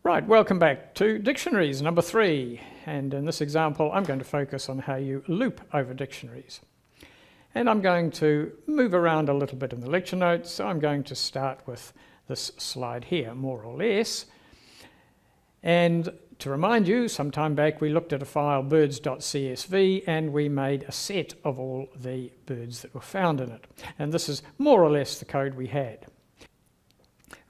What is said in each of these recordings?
Right, welcome back to dictionaries number 3, and in this example I'm going to focus on how you loop over dictionaries. And I'm going to move around a little bit in the lecture notes, so I'm going to start with this slide here, more or less. And to remind you, some time back we looked at a file birds.csv and we made a set of all the birds that were found in it. And this is more or less the code we had.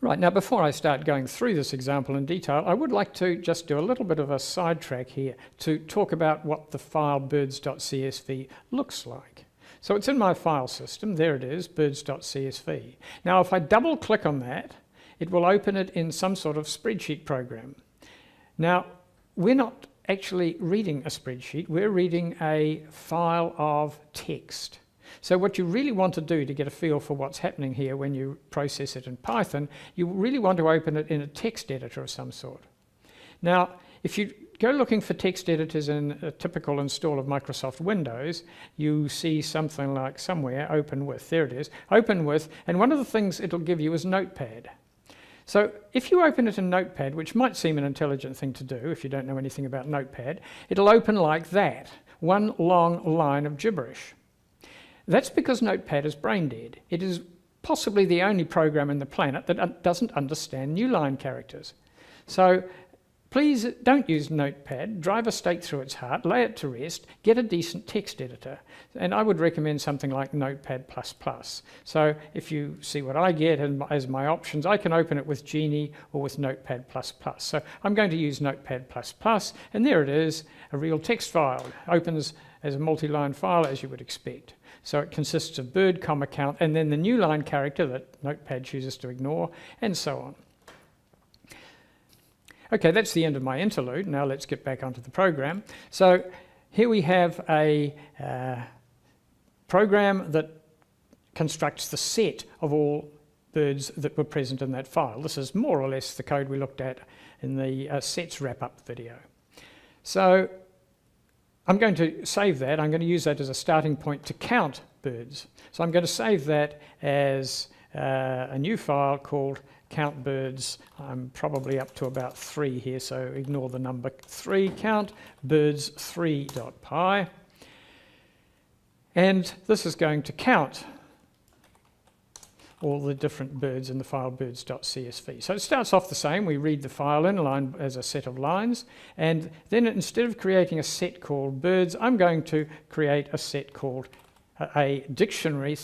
Right, now before I start going through this example in detail, I would like to just do a little bit of a sidetrack here to talk about what the file birds.csv looks like. So it's in my file system, there it is, birds.csv. Now if I double click on that, it will open it in some sort of spreadsheet program. Now we're not actually reading a spreadsheet, we're reading a file of text. So what you really want to do to get a feel for what's happening here when you process it in Python, you really want to open it in a text editor of some sort. Now, if you go looking for text editors in a typical install of Microsoft Windows, you see something like somewhere, open with, there it is, open with, and one of the things it'll give you is Notepad. So if you open it in Notepad, which might seem an intelligent thing to do if you don't know anything about Notepad, it'll open like that, one long line of gibberish. That's because Notepad is brain dead. It is possibly the only program in the planet that doesn't understand new line characters. So please don't use Notepad, drive a stake through its heart, lay it to rest, get a decent text editor. And I would recommend something like Notepad++. So if you see what I get as my options, I can open it with Genie or with Notepad++. So I'm going to use Notepad++, and there it is, a real text file. It opens as a multi-line file as you would expect. So it consists of bird, comma, count, and then the new line character that Notepad chooses to ignore, and so on. Okay, that's the end of my interlude. Now let's get back onto the program. So here we have a program that constructs the set of all birds that were present in that file. This is more or less the code we looked at in the sets wrap-up video. So I'm going to save that. I'm going to use that as a starting point to count birds. So I'm going to save that as a new file called count birds. I'm probably up to about 3 here, so ignore the number 3. Count birds3.py. And this is going to count all the different birds in the file birds.csv. So it starts off the same. We read the file in line as a set of lines, and then instead of creating a set called birds, I'm going to create a set called a dictionary,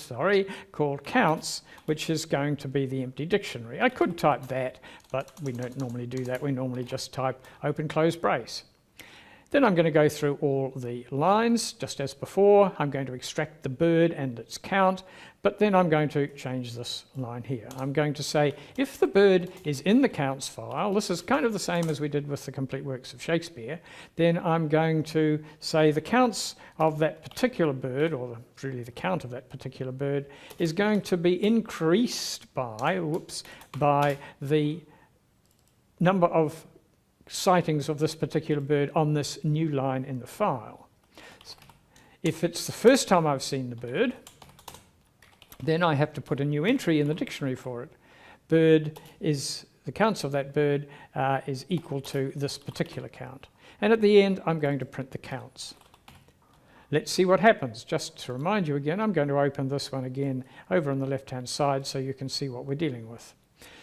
called counts, which is going to be the empty dictionary. I could type that, but we don't normally do that. We normally just type open close brace. Then I'm going to go through all the lines, just as before. I'm going to extract the bird and its count, but then I'm going to change this line here. I'm going to say, if the bird is in the counts file, this is kind of the same as we did with the complete works of Shakespeare, then I'm going to say the counts of that particular bird, or really the count of that particular bird, is going to be increased by the number of sightings of this particular bird on this new line in the file. If it's the first time I've seen the bird, then I have to put a new entry in the dictionary for it. The counts of that bird is equal to this particular count. And at the end, I'm going to print the counts. Let's see what happens. Just to remind you again, I'm going to open this one again over on the left-hand side so you can see what we're dealing with.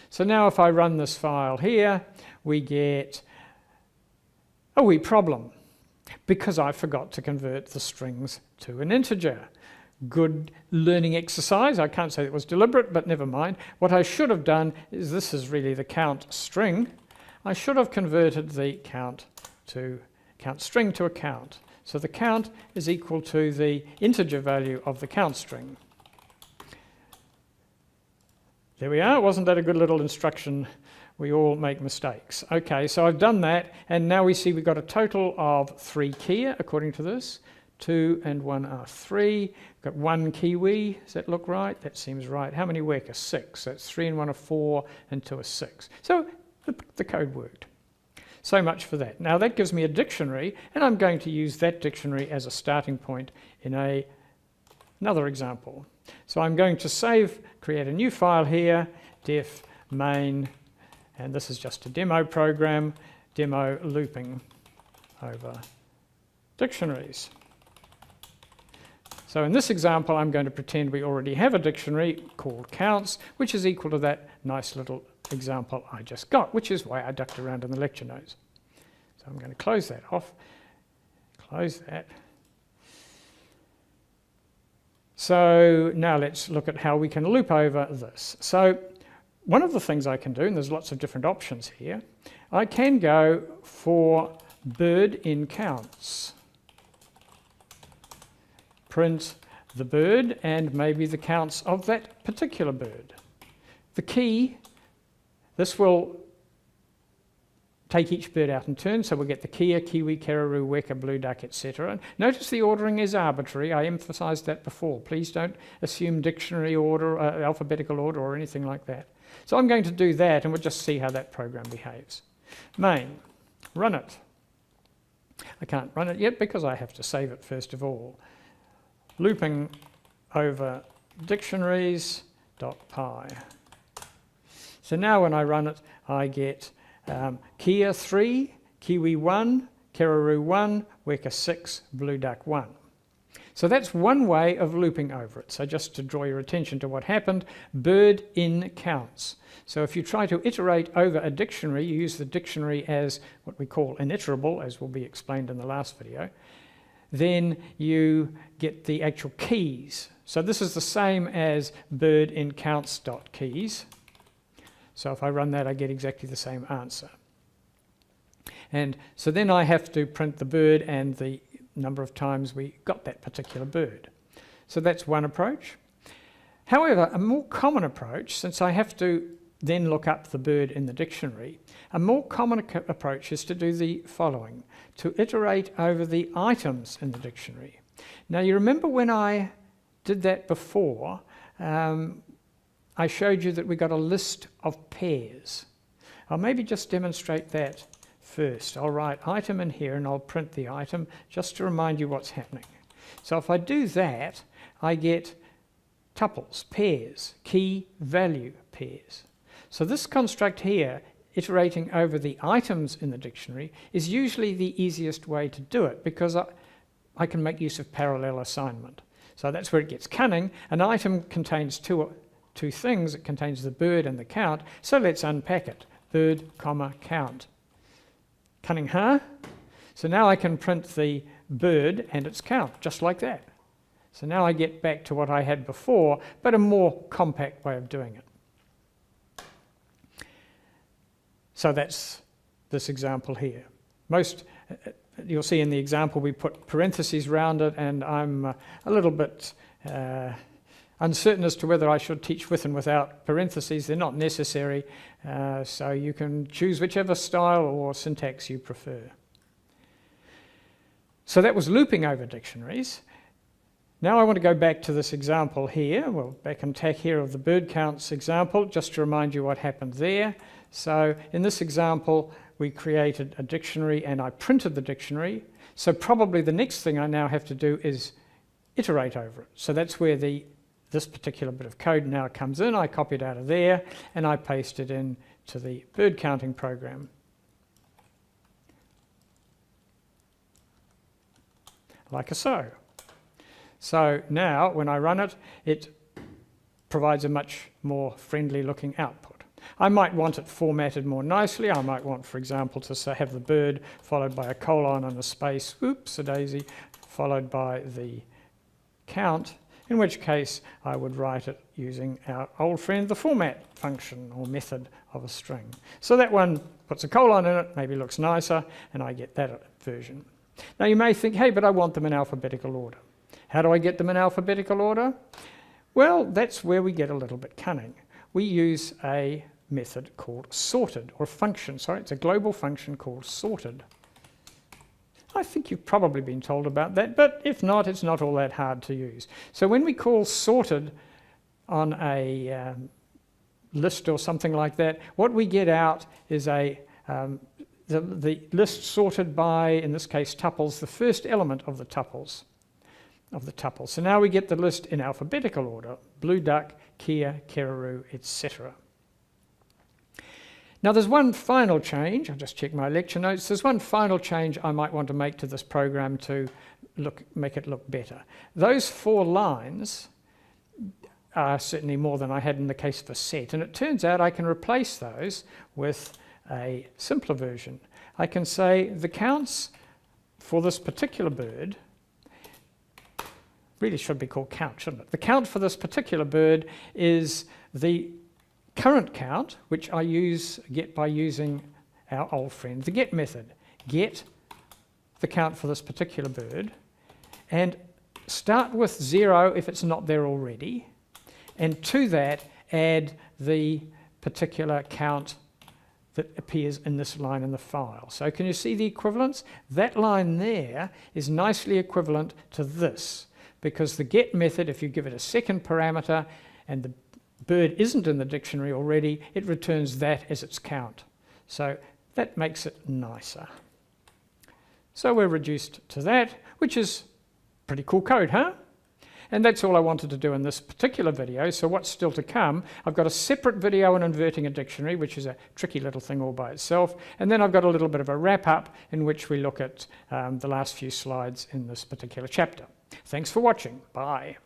So now if I run this file here, we get a wee problem because I forgot to convert the strings to an integer. Good learning exercise. I can't say it was deliberate, but never mind. What I should have done is, this is really the count string. I should have converted the count string to a count. So the count is equal to the integer value of the count string. There we are. Wasn't that a good little instruction? We all make mistakes. Okay, so I've done that, and now we see we've got a total of 3 kia, according to this. 2 and 1 are 3. We've got 1 kiwi. Does that look right? That seems right. How many weka? 6. So that's 3 and 1 are 4, and 2 are 6. So the code worked. So much for that. Now that gives me a dictionary, and I'm going to use that dictionary as a starting point in another example. So I'm going to create a new file here, def main And this is just a demo program, demo looping over dictionaries. So in this example, I'm going to pretend we already have a dictionary called counts, which is equal to that nice little example I just got, which is why I ducked around in the lecture notes. So I'm going to close that off, close that. So now let's look at how we can loop over this. So one of the things I can do, and there's lots of different options here, I can go for bird in counts. Print the bird and maybe the counts of that particular bird. The key, this will take each bird out in turn, so we'll get the kia, kiwi, cararoo, weka, blue duck, etc. Notice the ordering is arbitrary. I emphasised that before. Please don't assume dictionary order, alphabetical order or anything like that. So I'm going to do that and we'll just see how that program behaves. Main, run it. I can't run it yet because I have to save it first of all. Looping over dictionaries.py. So now when I run it, I get kia 3, kiwi 1, cararoo 1, weka 6, blue duck 1. So that's one way of looping over it. So just to draw your attention to what happened, bird in counts. So if you try to iterate over a dictionary, you use the dictionary as what we call an iterable, as will be explained in the last video, then you get the actual keys. So this is the same as bird in counts.keys. So if I run that, I get exactly the same answer. And so then I have to print the bird and the number of times we got that particular bird. So that's one approach. However, a more common approach, since I have to then look up the bird in the dictionary, a more common approach is to do the following, to iterate over the items in the dictionary. Now you remember when I did that before, I showed you that we got a list of pairs. I'll maybe just demonstrate that first. I'll write item in here and I'll print the item just to remind you what's happening. So if I do that, I get tuples, pairs, key, value pairs. So this construct here, iterating over the items in the dictionary, is usually the easiest way to do it because I can make use of parallel assignment. So that's where it gets cunning. An item contains two things. It contains the bird and the count. So let's unpack it. Bird, comma, count. Cunning, huh? So now I can print the bird and its count, just like that. So now I get back to what I had before, but a more compact way of doing it. So that's this example here. You'll see in the example we put parentheses around it, and I'm a little bit uncertain as to whether I should teach with and without parentheses. They're not necessary, so you can choose whichever style or syntax you prefer. So that was looping over dictionaries. Now I want to go back to this example here. Well, back and tack here of the bird counts example, just to remind you what happened there. So in this example, we created a dictionary and I printed the dictionary. So probably the next thing I now have to do is iterate over it. So that's where this particular bit of code now comes in. I copy it out of there and I paste it in to the bird counting program. Like so. So now when I run it, it provides a much more friendly looking output. I might want it formatted more nicely. I might want, for example, to have the bird followed by a colon and a space, oops, a daisy, followed by the count, in which case I would write it using our old friend, the format function or method of a string. So that one puts a colon in it, maybe looks nicer, and I get that version. Now you may think, hey, but I want them in alphabetical order. How do I get them in alphabetical order? Well, that's where we get a little bit cunning. We use a method called sorted, or function, sorry, it's a global function called sorted. I think you've probably been told about that, but if not, it's not all that hard to use. So when we call sorted on a list or something like that, what we get out is the list sorted by, in this case, tuples, the first element of the tuples. So now we get the list in alphabetical order, blue duck, kia, cararoo, etc. Now there's one final change, I'll just check my lecture notes, there's one final change I might want to make to this program to make it look better. Those 4 lines are certainly more than I had in the case of a set, and it turns out I can replace those with a simpler version. I can say the counts for this particular bird, really should be called count, shouldn't it? The count for this particular bird is the current count, which I get by using our old friend, the get method. Get the count for this particular bird, and start with 0 if it's not there already, and to that add the particular count that appears in this line in the file. So can you see the equivalence? That line there is nicely equivalent to this, because the get method, if you give it a second parameter and the bird isn't in the dictionary already, it returns that as its count. So that makes it nicer. So we're reduced to that, which is pretty cool code, huh? And that's all I wanted to do in this particular video. So what's still to come? I've got a separate video on inverting a dictionary, which is a tricky little thing all by itself. And then I've got a little bit of a wrap-up in which we look at the last few slides in this particular chapter. Thanks for watching. Bye.